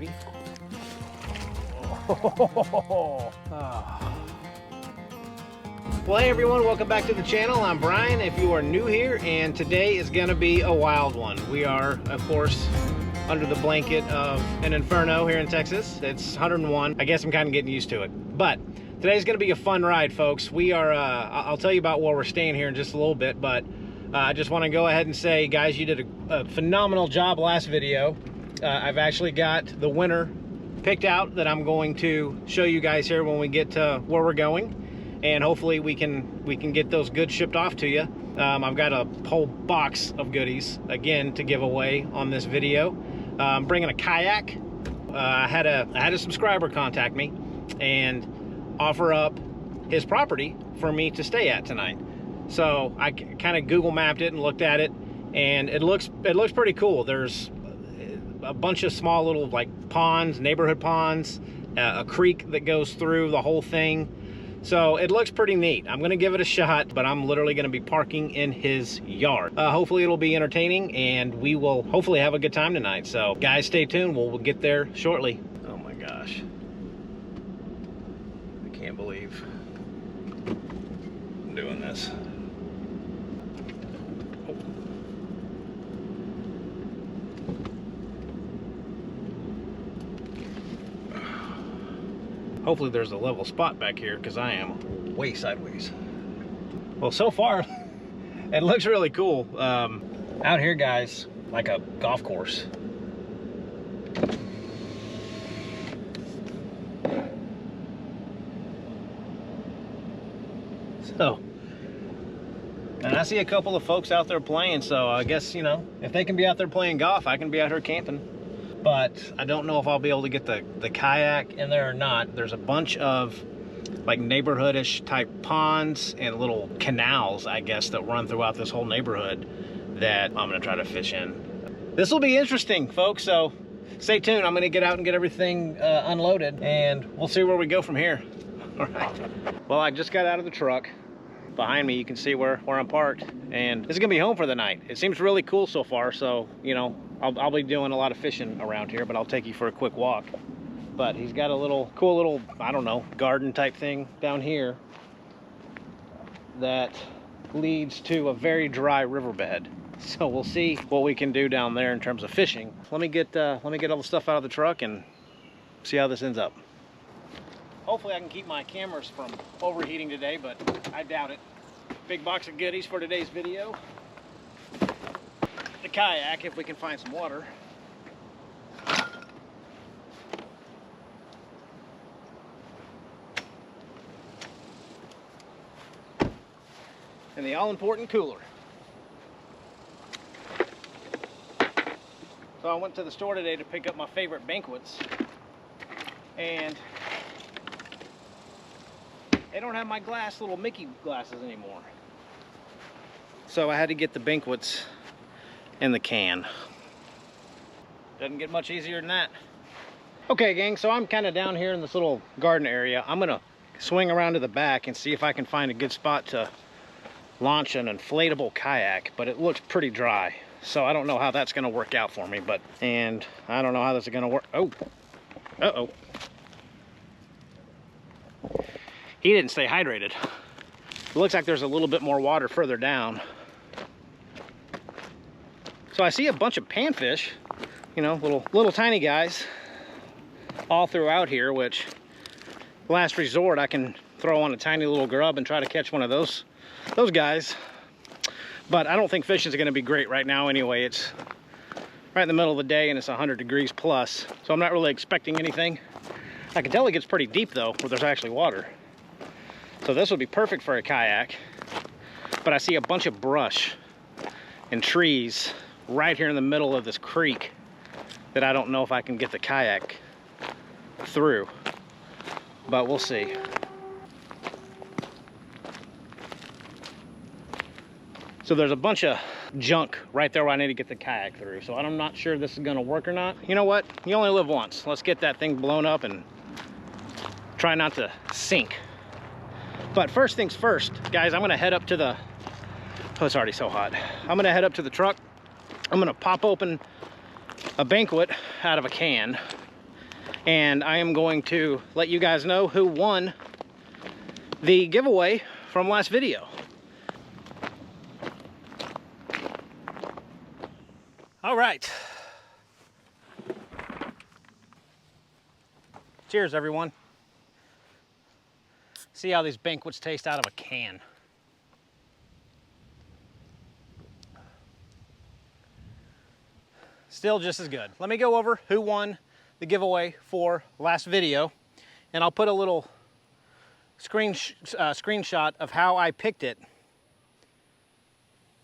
baby. Well, hey everyone, welcome back to the channel. I'm Brian, if you are new here, and today is gonna be a wild one. We are, of course, under the blanket of an inferno here in Texas. It's 101. I guess I'm kind of getting used to it. But today's gonna be a fun ride, folks. We are, I'll tell you about where we're staying here in just a little bit, but I just wanna go ahead and say, guys, you did a phenomenal job last video. I've actually got the winner picked out that I'm going to show you guys here when we get to where we're going. And hopefully we can get those goods shipped off to you. I've got a whole box of goodies, again, to give away on this video. I'm bringing a kayak. I had a subscriber contact me and offer up his property for me to stay at tonight. So I kind of Google mapped it and looked at it, and it looks pretty cool. There's a bunch of small little like ponds, neighborhood ponds, a creek that goes through the whole thing. So it looks pretty neat. I'm gonna give it a shot, but I'm literally gonna be parking in his yard. Hopefully it'll be entertaining, and we will hopefully have a good time tonight. So guys, stay tuned. We'll get there shortly. Oh my gosh. I can't believe I'm doing this. Hopefully there's a level spot back here, because I am way sideways. Well, so far, it looks really cool. Out here, guys, like a golf course. So, and I see a couple of folks out there playing, so I guess, you know, if they can be out there playing golf, I can be out here camping. But I don't know if I'll be able to get the kayak in there or not. There's a bunch of like neighborhoodish type ponds and little canals, I guess, that run throughout this whole neighborhood that I'm gonna try to fish in. This will be interesting, folks, so stay tuned. I'm gonna get out and get everything unloaded, and we'll see where we go from here. All right. Well, I just got out of the truck. Behind me, you can see where I'm parked, and this is gonna be home for the night. It seems really cool so far, so, you know, I'll be doing a lot of fishing around here, but I'll take you for a quick walk. But he's got a cool little, I don't know, garden type thing down here that leads to a very dry riverbed. So we'll see what we can do down there in terms of fishing. Let me get all the stuff out of the truck and see how this ends up. Hopefully I can keep my cameras from overheating today, but I doubt it. Big box of goodies for today's video. The kayak, if we can find some water. And the all-important cooler. So I went to the store today to pick up my favorite banquets, and they don't have my little Mickey glasses anymore. So I had to get the banquets in the can. Doesn't get much easier than that. Okay, gang, so I'm kind of down here in this little garden area. I'm gonna swing around to the back and see if I can find a good spot to launch an inflatable kayak, but it looks pretty dry. So I don't know how that's gonna work out for me, and I don't know how this is gonna work. Oh, uh-oh. He didn't stay hydrated. It looks like there's a little bit more water further down. So I see a bunch of panfish, you know, little tiny guys all throughout here, which last resort I can throw on a tiny little grub and try to catch one of those guys. But I don't think fishing is going to be great right now anyway. It's right in the middle of the day and it's 100 degrees plus, so I'm not really expecting anything. I can tell it gets pretty deep though, where there's actually water. So this would be perfect for a kayak. But I see a bunch of brush and trees right here in the middle of this creek that I don't know if I can get the kayak through, but we'll see. So there's a bunch of junk right there where I need to get the kayak through, so I'm not sure this is gonna work or not. You know what, you only live once. Let's get that thing blown up and try not to sink. But first things first, guys, I'm gonna head up to the, oh, it's already so hot. I'm gonna head up to the truck. I'm gonna pop open a banquet out of a can, And I am going to let you guys know who won the giveaway from last video. All right. Cheers, everyone. See how these banquets taste out of a can. Still just as good. Let me go over who won the giveaway for last video, and I'll put a little screenshot of how I picked it.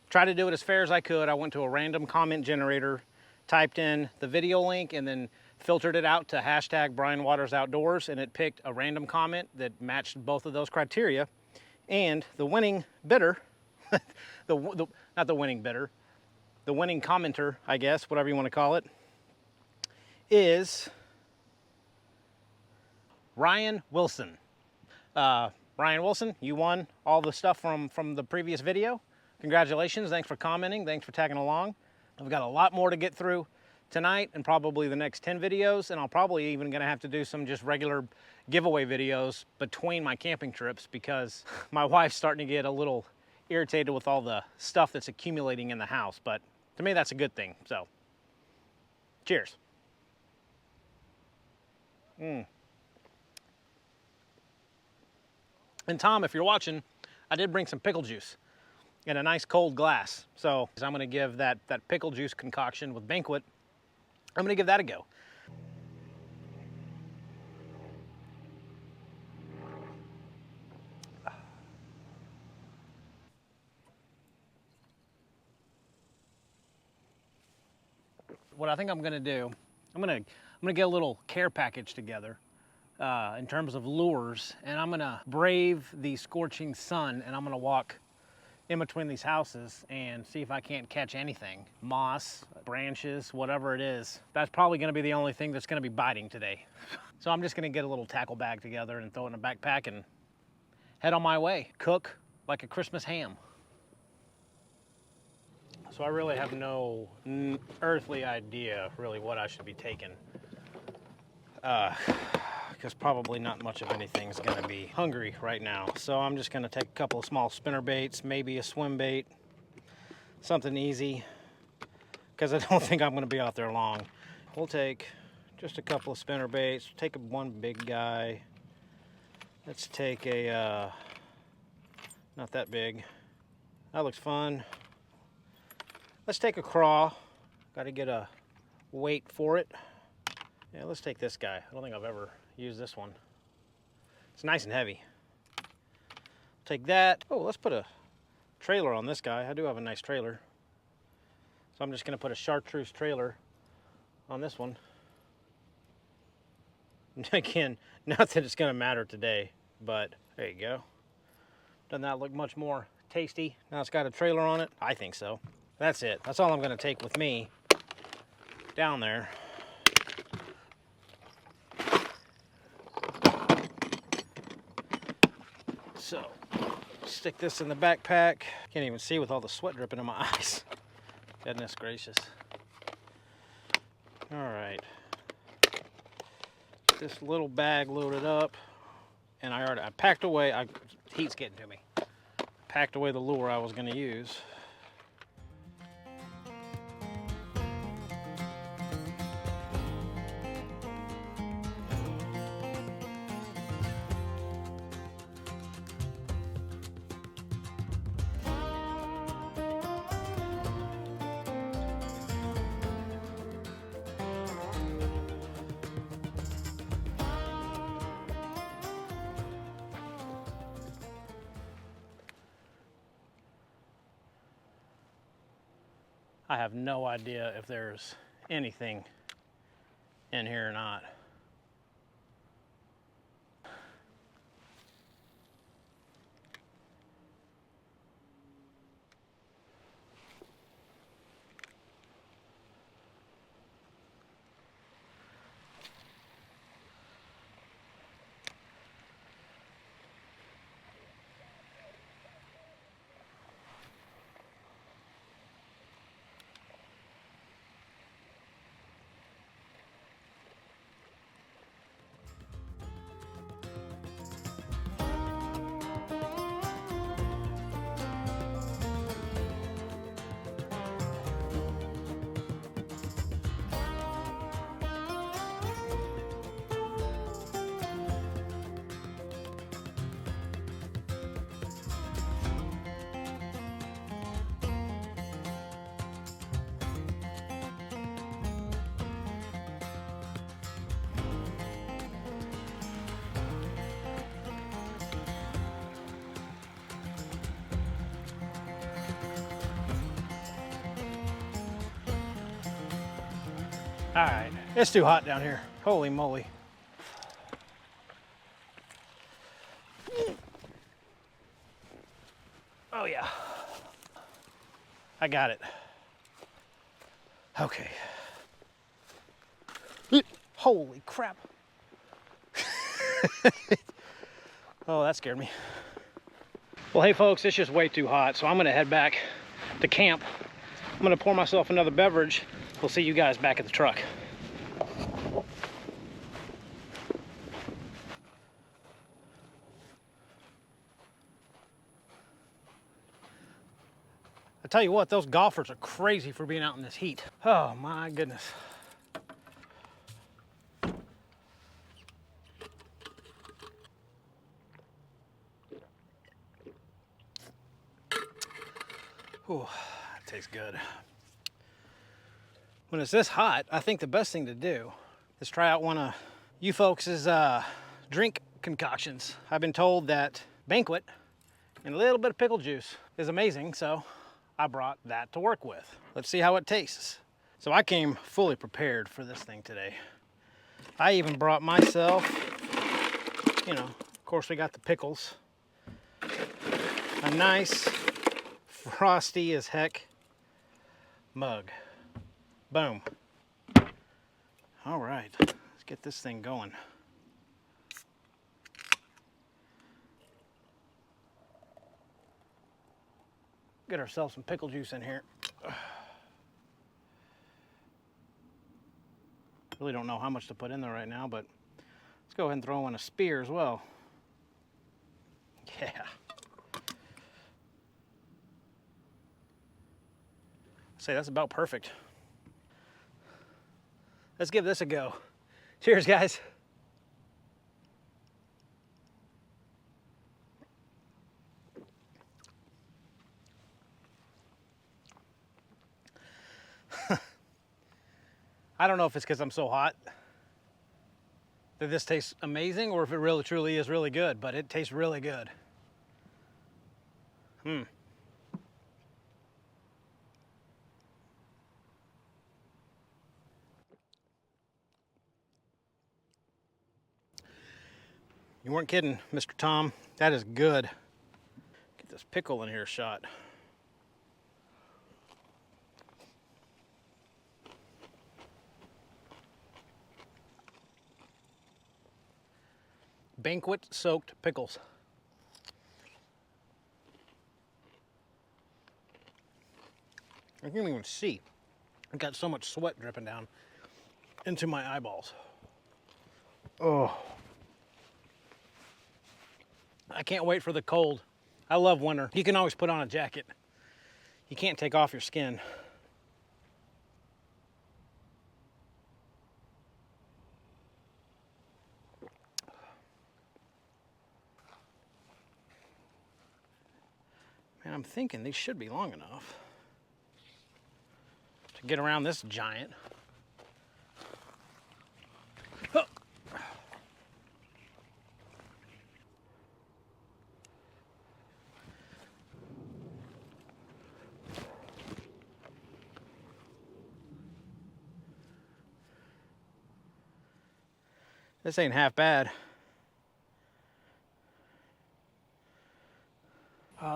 Tried to do it as fair as I could. I went to a random comment generator, typed in the video link, and then filtered it out to hashtag Brian Waters Outdoors, and it picked a random comment that matched both of those criteria. And the winning bidder, not the winning bidder, the winning commenter, I guess, whatever you want to call it, is Ryan Wilson. Ryan Wilson, you won all the stuff from the previous video. Congratulations, thanks for commenting, thanks for tagging along. I've got a lot more to get through tonight and probably the next 10 videos, and I'll probably even gonna have to do some just regular giveaway videos between my camping trips because my wife's starting to get a little irritated with all the stuff that's accumulating in the house, but to me that's a good thing, so cheers. And Tom, if you're watching, I did bring some pickle juice in a nice cold glass. So I'm gonna give that pickle juice concoction with Banquet, I'm gonna give that a go. What I think I'm gonna do, I'm gonna get a little care package together in terms of lures, and I'm gonna brave the scorching sun, and I'm gonna walk in between these houses and see if I can't catch anything. Moss, branches, whatever it is. That's probably gonna be the only thing that's gonna be biting today. So I'm just gonna get a little tackle bag together and throw it in a backpack and head on my way. Cook like a Christmas ham. So I really have no earthly idea really what I should be taking. Because probably not much of anything's gonna be hungry right now. So I'm just gonna take a couple of small spinner baits, maybe a swim bait, something easy, because I don't think I'm gonna be out there long. We'll take just a couple of spinner baits, take one big guy. Let's take a, not that big. That looks fun. Let's take a craw. Gotta get a weight for it. Yeah, let's take this guy. I don't think I've ever used this one. It's nice and heavy. Take that. Oh, let's put a trailer on this guy. I do have a nice trailer. So I'm just gonna put a chartreuse trailer on this one. Again, not that it's gonna matter today, but there you go. Doesn't that look much more tasty? Now it's got a trailer on it? I think so. That's it. That's all I'm gonna take with me down there. So, stick this in the backpack. Can't even see with all the sweat dripping in my eyes. Goodness gracious. All right. This little bag loaded up, and I packed away, heat's getting to me. Packed away the lure I was gonna use. I have no idea if there's anything in here or not. All right, it's too hot down here. Holy moly. Oh yeah, I got it. Okay. Holy crap. Oh, that scared me. Well, hey folks, it's just way too hot, so I'm gonna head back to camp. I'm gonna pour myself another beverage. We'll see you guys back at the truck. I tell you what, those golfers are crazy for being out in this heat. Oh my goodness. Ooh, that tastes good. When it's this hot, I think the best thing to do is try out one of you folks' drink concoctions. I've been told that banquet and a little bit of pickle juice is amazing, so I brought that to work with. Let's see how it tastes. So I came fully prepared for this thing today. I even brought myself, you know, of course we got the pickles, a nice frosty as heck mug. Boom. All right, let's get this thing going. Get ourselves some pickle juice in here. Really don't know how much to put in there right now, but let's go ahead and throw in a spear as well. Yeah. Say that's about perfect. Let's give this a go. Cheers, guys. I don't know if it's because I'm so hot that this tastes amazing or if it really truly is really good, but it tastes really good. You weren't kidding, Mr. Tom. That is good. Get this pickle in here shot. Banquet soaked pickles. I can't even see. I've got so much sweat dripping down into my eyeballs. Oh. I can't wait for the cold. I love winter. You can always put on a jacket. You can't take off your skin. Man, I'm thinking these should be long enough to get around this giant. Oh. This ain't half bad.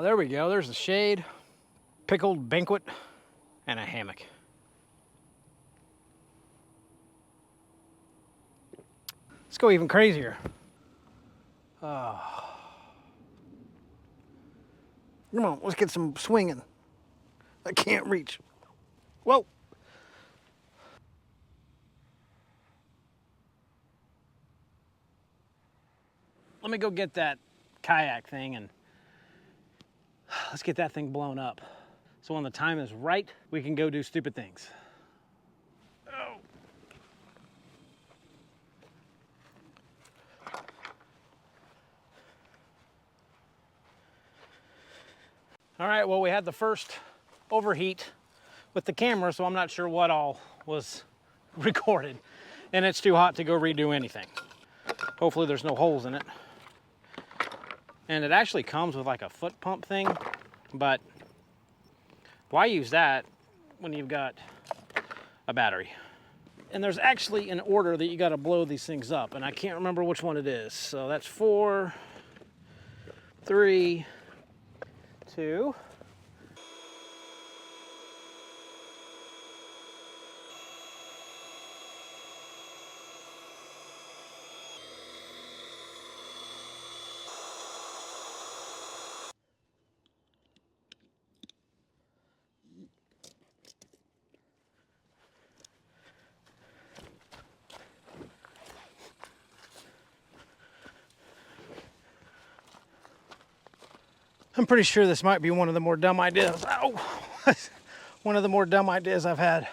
There we go. There's the shade, pickled banquet, and a hammock. Let's go even crazier. Come on, let's get some swinging. I can't reach. Whoa. Let me go get that kayak thing and let's get that thing blown up. So when the time is right, we can go do stupid things. Oh. All right, well, we had the first overheat with the camera, so I'm not sure what all was recorded. And it's too hot to go redo anything. Hopefully there's no holes in it. And it actually comes with like a foot pump thing, but why use that when you've got a battery? And there's actually an order that you got to blow these things up, and I can't remember which one it is. So that's 4, 3, 2. I'm pretty sure this might be one of the more dumb ideas. Ow! One of the more dumb ideas I've had.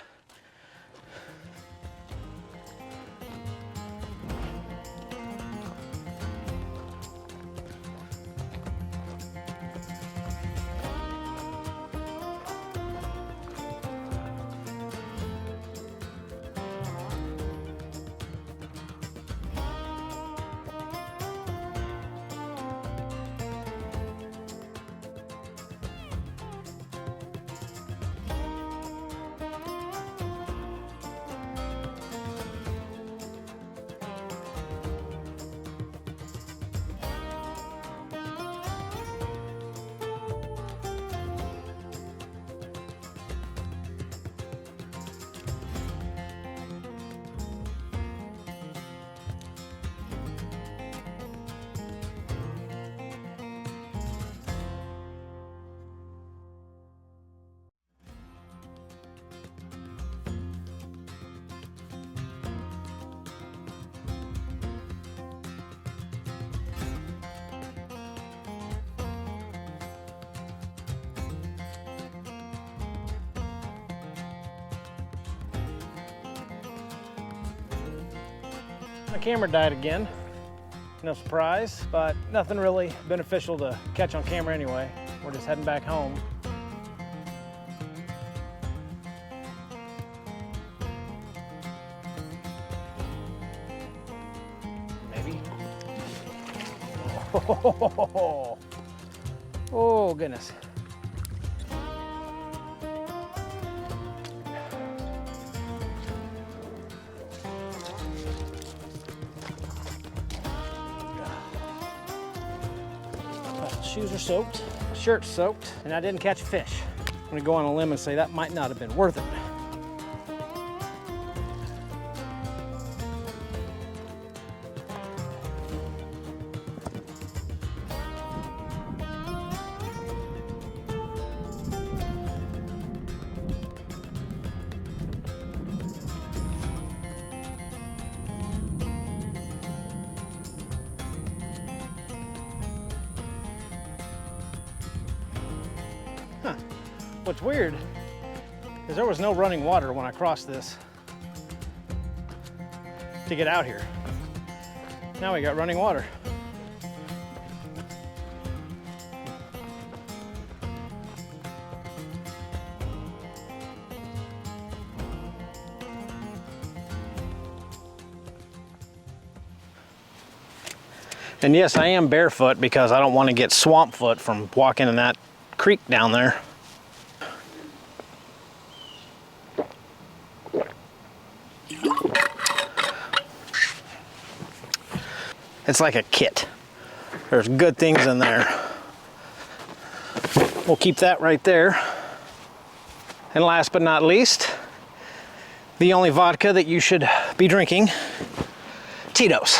My camera died again. No surprise, but nothing really beneficial to catch on camera anyway. We're just heading back home. Maybe. Oh goodness. Shoes are soaked, shirt's soaked, and I didn't catch a fish. I'm gonna go on a limb and say that might not have been worth it. What's weird is there was no running water when I crossed this to get out here. Now we got running water. And yes, I am barefoot because I don't want to get swamp foot from walking in that creek down there. It's like a kit. There's good things in there. We'll keep that right there. And last but not least, the only vodka that you should be drinking, Tito's.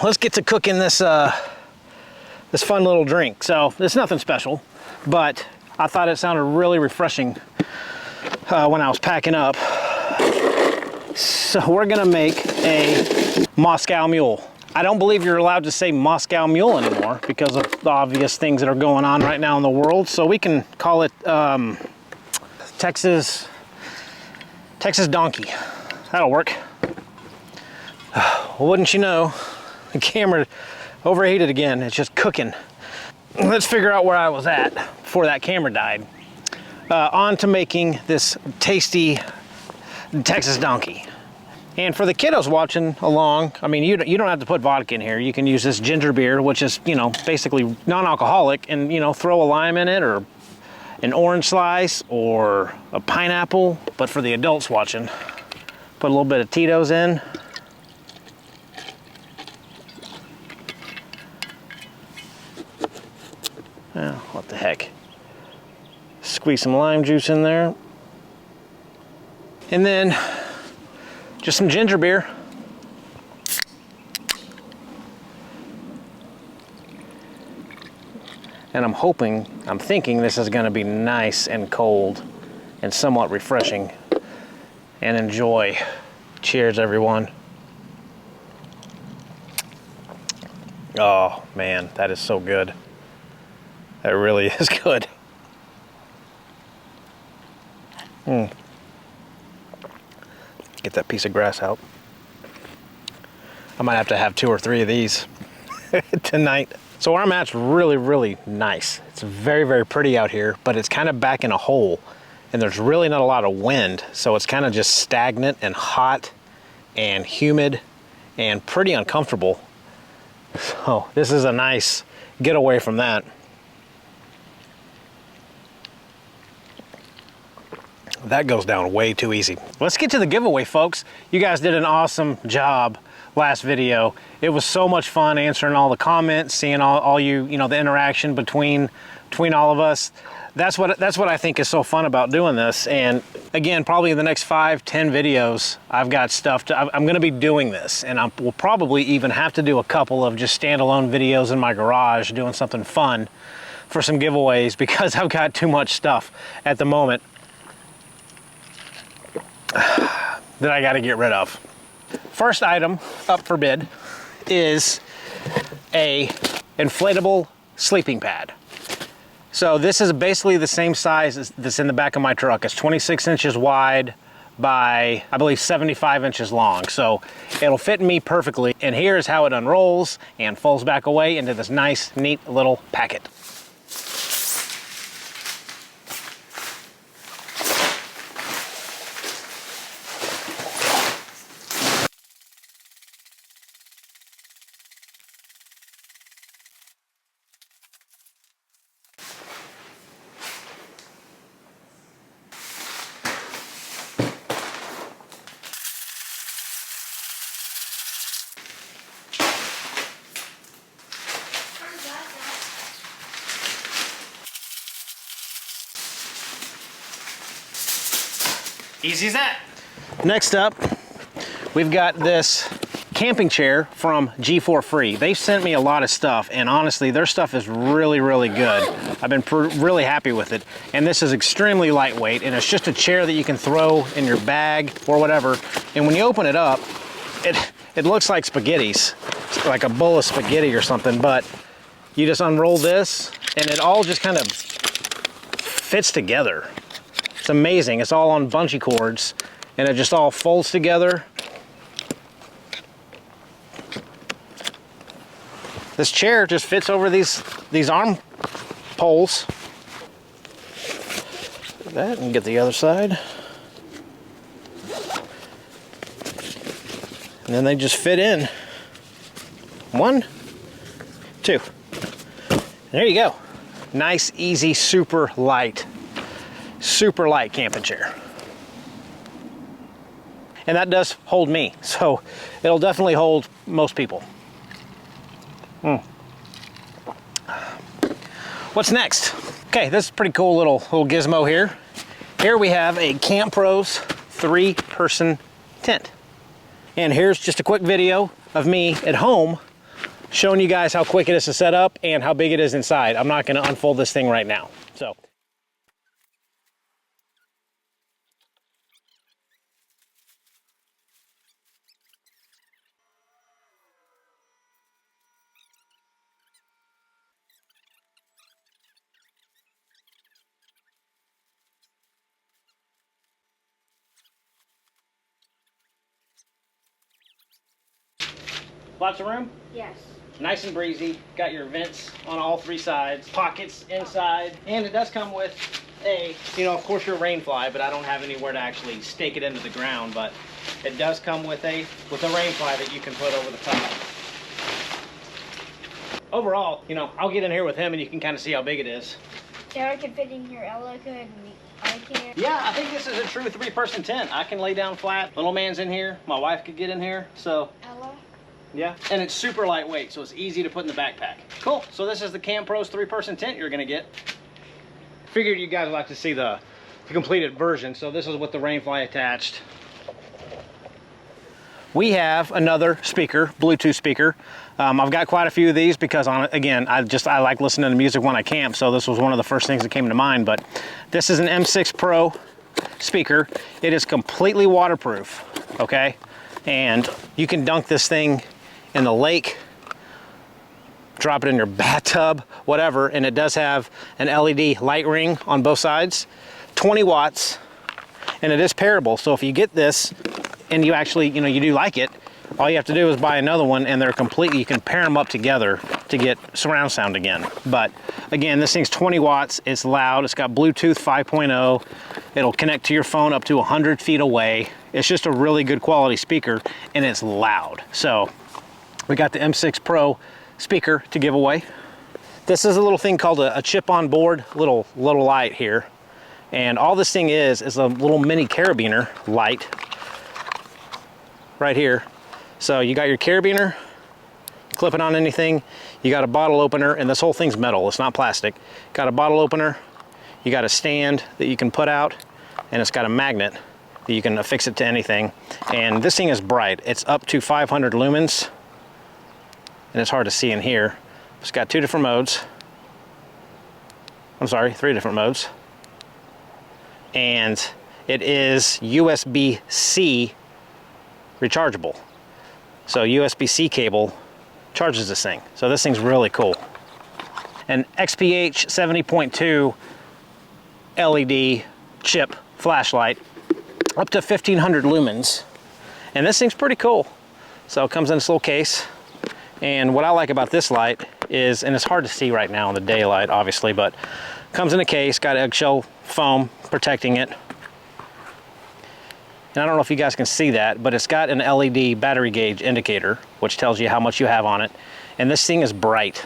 Let's get to cooking this this fun little drink. So it's nothing special, but I thought it sounded really refreshing when I was packing up. So we're gonna make a Moscow Mule. I don't believe you're allowed to say Moscow Mule anymore because of the obvious things that are going on right now in the world. So we can call it Texas Donkey. That'll work. Well, wouldn't you know, the camera overheated again. It's just cooking. Let's figure out where I was at before that camera died. On to making this tasty Texas Donkey. And for the kiddos watching along, I mean, you don't have to put vodka in here. You can use this ginger beer, which is, you know, basically non-alcoholic, and, you know, throw a lime in it or an orange slice or a pineapple. But for the adults watching, Put a little bit of Tito's in. Oh, what the heck. Squeeze some lime juice in there. And then just some ginger beer. And I'm thinking this is gonna be nice and cold and somewhat refreshing. And enjoy. Cheers, everyone. Oh man, that is so good. That really is good. Get that piece of grass out. I might have to have 2 or 3 of these tonight. So where I'm at's really, really nice. It's very, very pretty out here, but it's kind of back in a hole and there's really not a lot of wind. So it's kind of just stagnant and hot and humid and pretty uncomfortable. So this is a nice getaway from that. That goes down way too easy. Let's get to the giveaway, folks. You guys did an awesome job last video. It was so much fun answering all the comments, seeing all you know, the interaction between all of us. That's what I think is so fun about doing this. And again, probably in the next 5-10 videos, I've got stuff I'm gonna be doing this, and we'll probably even have to do a couple of just standalone videos in my garage doing something fun for some giveaways, because I've got too much stuff at the moment that I got to get rid of. First item up for bid is a inflatable sleeping pad. So this is basically the same size that's in the back of my truck. It's 26 inches wide by, I believe, 75 inches long. So it'll fit me perfectly. And here's how it unrolls and folds back away into this nice, neat little packet. Easy as that. Next up, we've got this camping chair from G4 Free. They've sent me a lot of stuff, and honestly, their stuff is really, really good. I've been really happy with it. And this is extremely lightweight, and it's just a chair that you can throw in your bag or whatever. And when you open it up, it looks like spaghettis, like a bowl of spaghetti or something, but you just unroll this, and it all just kind of fits together. It's amazing. It's all on bungee cords, and it just all folds together. This chair just fits over these arm poles. That, and get the other side. And then they just fit in. 1, 2. There you go. Nice, easy, super light camping chair. And that does hold me, so it'll definitely hold most people. What's next? Okay, this is a pretty cool little gizmo here. Here we have a Camp Pros 3-person tent. And here's just a quick video of me at home showing you guys how quick it is to set up and how big it is inside. I'm not gonna unfold this thing right now, so. Lots of room? Yes. Nice and breezy. Got your vents on all 3 sides, pockets inside, and it does come with a, of course your rain fly, but I don't have anywhere to actually stake it into the ground, but it does come with a rain fly that you can put over the top. Overall, I'll get in here with him and you can kind of see how big it is. Sarah could fit in here, Ella could, and like here? Yeah, I think this is a true 3-person tent. I can lay down flat. Little man's in here. My wife could get in here. So, Ella? yeah. And it's super lightweight, so it's easy to put in the backpack. Cool. So this is the Camp Pros 3-person tent you're gonna get. Figured you guys would like to see the completed version. So this is with the Rainfly attached. We have another speaker, Bluetooth speaker. I've got quite a few of these because, again, I like listening to music when I camp, so this was one of the first things that came to mind. But this is an M6 Pro speaker. It is completely waterproof, okay? And you can dunk this thing in the lake, drop it in your bathtub, whatever, and it does have an LED light ring on both sides, 20 watts, and it is pairable. So if you get this, and you actually, you do like it, all you have to do is buy another one, and they're completely, you can pair them up together to get surround sound again. But again, this thing's 20 watts, it's loud, it's got Bluetooth 5.0, it'll connect to your phone up to 100 feet away. It's just a really good quality speaker, and it's loud. So we got the M6 Pro speaker to give away. This is a little thing called a chip on board, little light here. And all this thing is a little mini carabiner light right here. So you got your carabiner, clip it on anything, you got a bottle opener, and this whole thing's metal, it's not plastic. Got a bottle opener, you got a stand that you can put out, and it's got a magnet that you can affix it to anything. And this thing is bright, it's up to 500 lumens, and it's hard to see in here. It's got 2 different modes. I'm sorry, 3 different modes. And it is USB-C rechargeable. So USB-C cable charges this thing. So this thing's really cool. An XPH 70.2 LED chip flashlight, up to 1500 lumens. And this thing's pretty cool. So it comes in this little case. And what I like about this light is, and it's hard to see right now in the daylight, obviously, but comes in a case, got eggshell foam protecting it. And I don't know if you guys can see that, but it's got an LED battery gauge indicator, which tells you how much you have on it. And this thing is bright.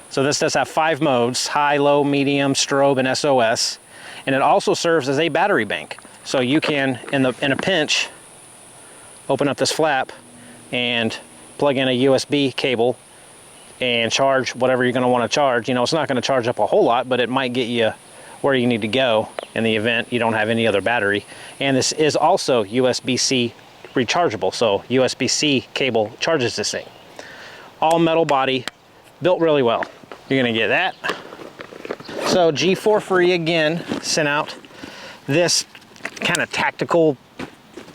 So this does have 5 modes: high, low, medium, strobe, and SOS. And it also serves as a battery bank. So you can, in a pinch, open up this flap and plug in a USB cable and charge whatever you're going to want to charge. It's not going to charge up a whole lot, but it might get you where you need to go in the event you don't have any other battery. And this is also USB-C rechargeable, so USB-C cable charges this thing. All metal body, built really well. You're gonna get that. So G4 Free again sent out this kind of tactical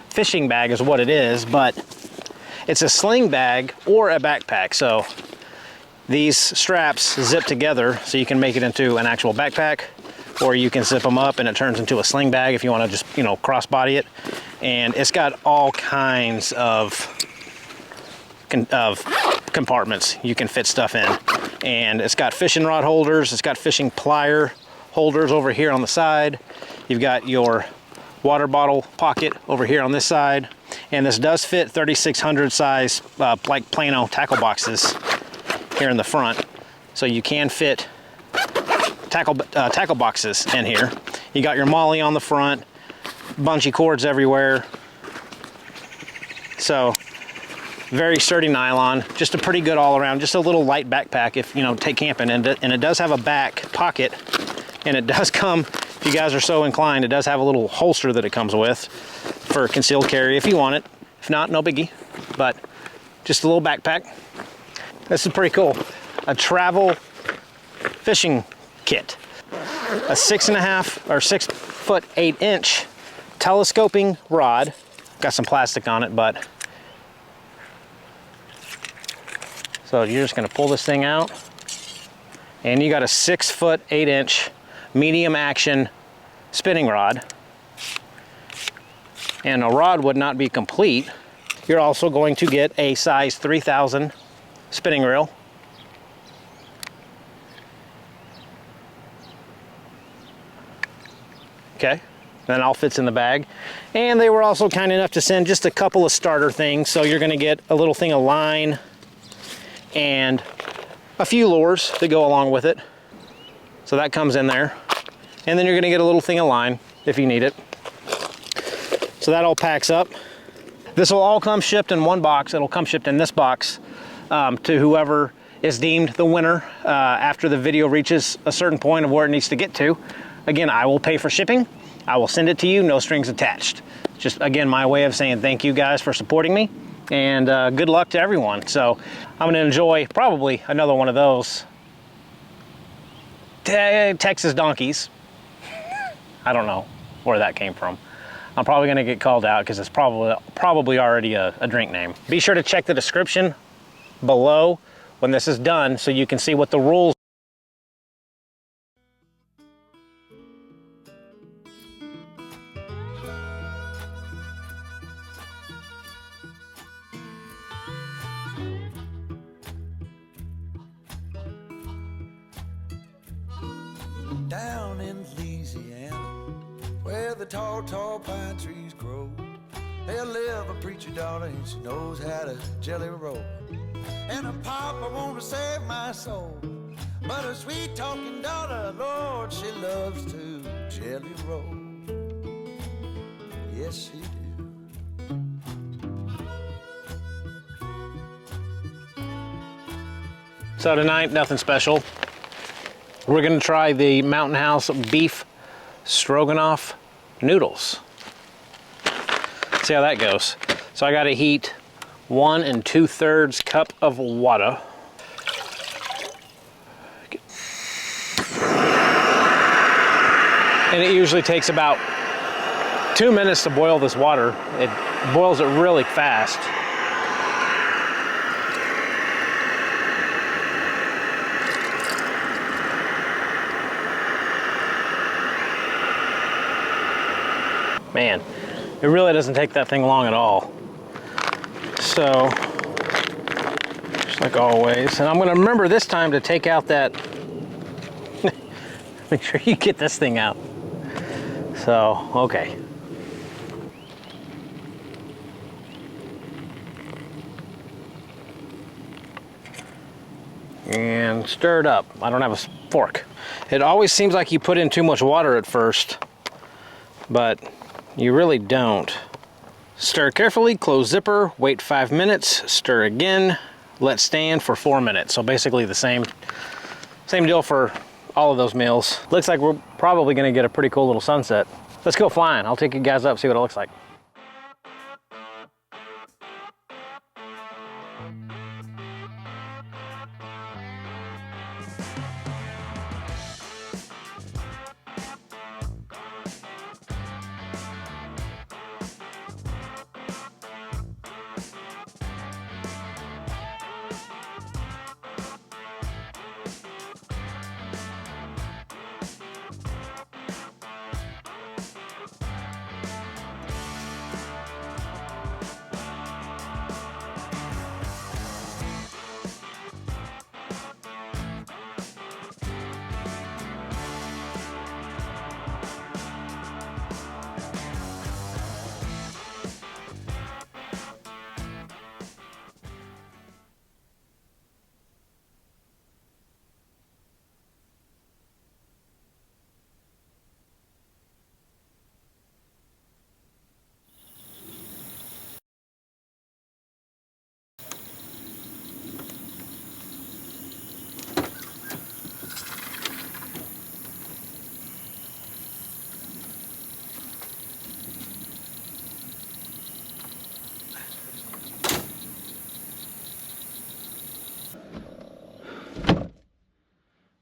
fishing bag is what it is, but it's a sling bag or a backpack. So these straps zip together so you can make it into an actual backpack, or you can zip them up and it turns into a sling bag if you want to just, crossbody it. And it's got all kinds of compartments you can fit stuff in. And it's got fishing rod holders, it's got fishing plier holders over here on the side. You've got your water bottle pocket over here on this side. And this does fit 3600 size like Plano tackle boxes here in the front. So you can fit tackle boxes in here. You got your molly on the front, bungee cords everywhere. So very sturdy nylon, just a pretty good all around, just a little light backpack if take camping. And it does have a back pocket, and it does come, if you guys are so inclined, it does have a little holster that it comes with for concealed carry if you want it. If not, no biggie, but just a little backpack. This is pretty cool. A travel fishing kit. A 6.5 or 6 foot 8 inch telescoping rod. Got some plastic on it, but so you're just gonna pull this thing out, and you got a 6 foot 8 inch medium action spinning rod. And a rod would not be complete. You're also going to get a size 3000 spinning reel. Okay, that all fits in the bag. And they were also kind enough to send just a couple of starter things. So you're gonna get a little thing of line and a few lures that go along with it. So that comes in there. And then you're gonna get a little thing of line if you need it. So that all packs up. This will all come shipped in one box. It'll come shipped in this box to whoever is deemed the winner after the video reaches a certain point of where it needs to get to. Again, I will pay for shipping. I will send it to you, no strings attached. Just, again, my way of saying thank you guys for supporting me, and good luck to everyone. So I'm gonna enjoy probably another one of those Texas donkeys. I don't know where that came from. I'm probably gonna get called out because it's probably already a drink name. Be sure to check the description below when this is done so you can see what the rules. Down in Louisiana, where the tall, tall pine trees grow, there live a preacher daughter and she knows how to jelly roll. And a papa wants to save my soul, but a sweet talking daughter, Lord, she loves to jelly roll. Yes, she do. So tonight, nothing special. We're gonna try the Mountain House beef stroganoff noodles. See how that goes. So I gotta heat 1 2/3 cup of water. And it usually takes about 2 minutes to boil this water. It boils it really fast. Man, it really doesn't take that thing long at all. So, just like always, and I'm gonna remember this time to take out that, make sure you get this thing out. So, okay. And stir it up. I don't have a fork. It always seems like you put in too much water at first, but you really don't. Stir carefully, close zipper, wait 5 minutes, stir again, let stand for 4 minutes. So basically the same deal for all of those meals. Looks like we're probably gonna get a pretty cool little sunset. Let's go flying. I'll take you guys up, see what it looks like.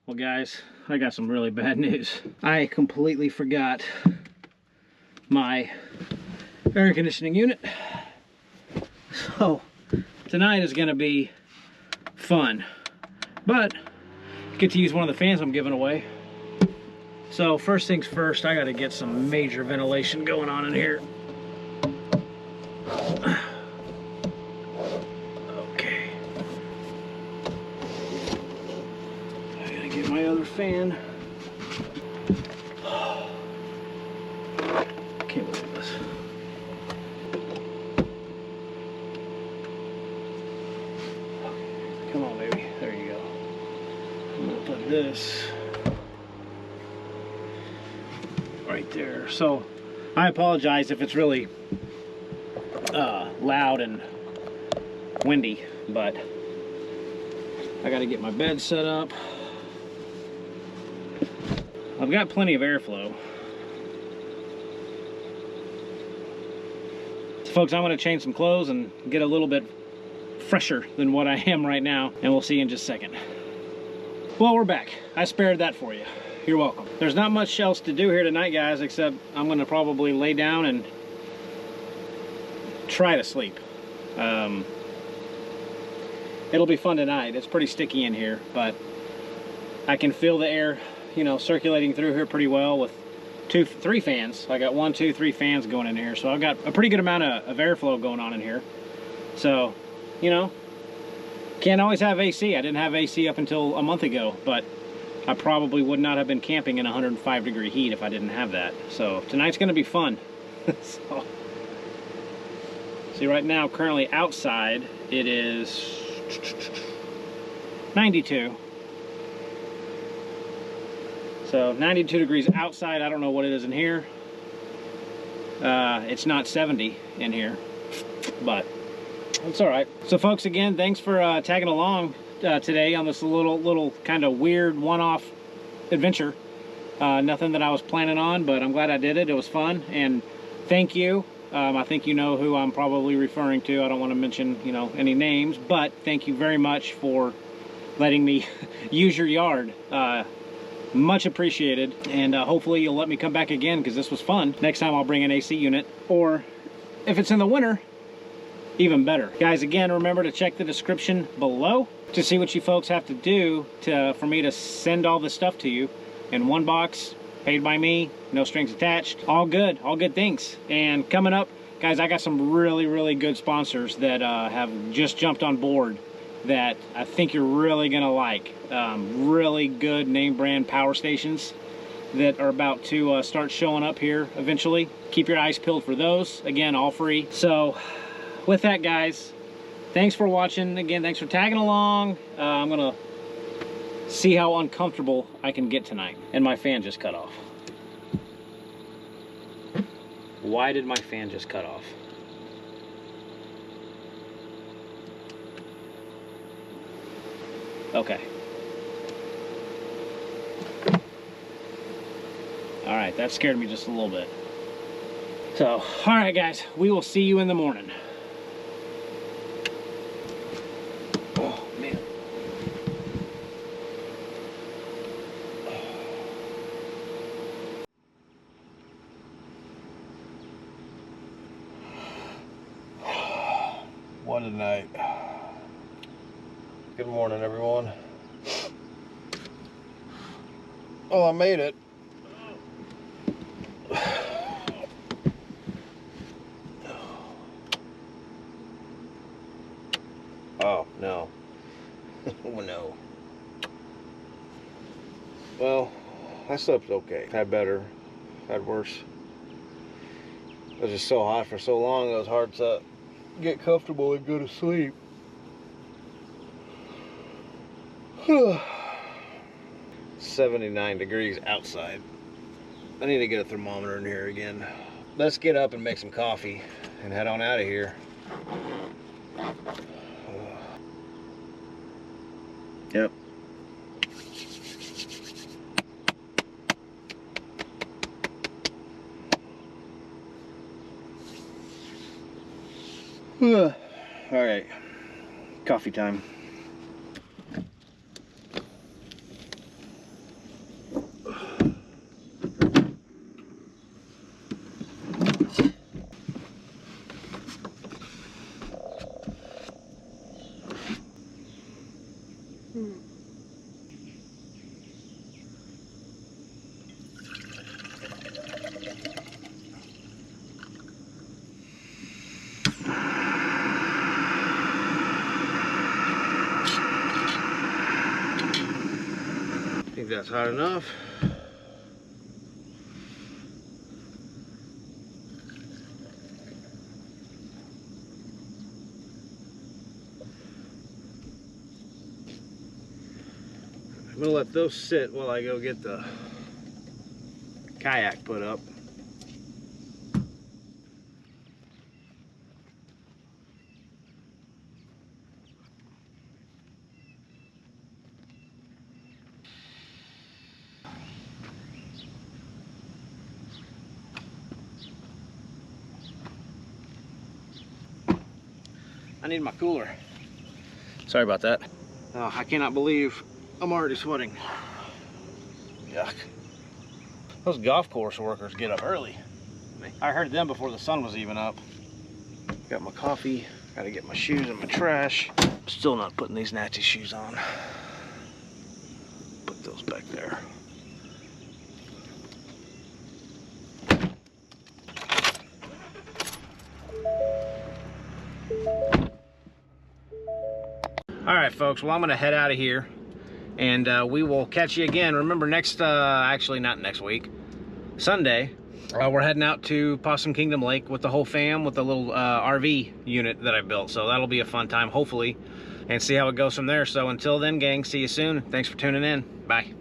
Well guys, I got some really bad news. I completely forgot my air conditioning unit. So tonight is gonna be fun, but get to use one of the fans I'm giving away. So first things first, I gotta get some major ventilation going on in here. Okay. I gotta get my other fan. Can't believe this. Come on, baby. There you go. I'm gonna put this right there. So I apologize if it's really loud and windy, but I got to get my bed set up. I've got plenty of airflow. So folks, I'm going to change some clothes and get a little bit fresher than what I am right now, and we'll see you in just a second. Well, we're back. I spared that for you. You're welcome. There's not much else to do here tonight, guys, except I'm going to probably lay down and try to sleep. It'll be fun tonight. It's pretty sticky in here, but I can feel the air, you know, circulating through here pretty well with three fans. I got 1, 2, 3 fans going in here, so I've got a pretty good amount of airflow going on in here. So, you know, can't always have AC. I didn't have AC up until a month ago, but I probably would not have been camping in 105-degree heat if I didn't have that. So tonight's going to be fun. So, see, right now, currently outside, it is 92. So 92 degrees outside. I don't know what it is in here. It's not 70 in here, but it's all right. So folks, again, thanks for tagging along today on this little kind of weird one-off adventure. Nothing that I was planning on, but I'm glad I did it. It was fun, and thank you. I think you know who I'm probably referring to. I don't want to mention, you know, any names, but thank you very much for letting me use your yard. Much appreciated, and hopefully you'll let me come back again, because this was fun. Next time I'll bring an AC unit, or if it's in the winter, even better. Guys, again, remember to check the description below to see what you folks have to do for me to send all this stuff to you in one box, paid by me, no strings attached. All good things. And coming up, guys, I got some really good sponsors that have just jumped on board that I think you're really gonna like. Really good name brand power stations that are about to start showing up here eventually. Keep your eyes peeled for those. Again, all free. So with that, guys, thanks for watching. Again, thanks for tagging along. I'm gonna see how uncomfortable I can get tonight. And my fan just cut off. Why did my fan just cut off? Okay. All right, that scared me just a little bit. So, all right, guys, we will see you in the morning. Oh, man. What a night. Good morning, everyone. Oh, I made it. Oh, no. Oh, no. Well, I slept okay. Had better. Had worse. It was just so hot for so long, it was hard to get comfortable and go to sleep. 79 degrees outside. I need to get a thermometer in here again. Let's get up and make some coffee and head on out of here. Yep. All right, coffee time. I think that's hot enough. I'm gonna let those sit while I go get the kayak put up. I need my cooler. Sorry about that. Oh, I cannot believe I'm already sweating. Yuck. Those golf course workers get up early. I heard them before the sun was even up. Got my coffee, gotta get my shoes in my trash. Still not putting these nasty shoes on. Put those back there. All right, folks, well, I'm gonna head out of here and we will catch you again. Remember, actually not next week, Sunday, we're heading out to Possum Kingdom Lake with the whole fam, with the little RV unit that I built. So that'll be a fun time, hopefully, and see how it goes from there. So until then, gang, see you soon. Thanks for tuning in. Bye.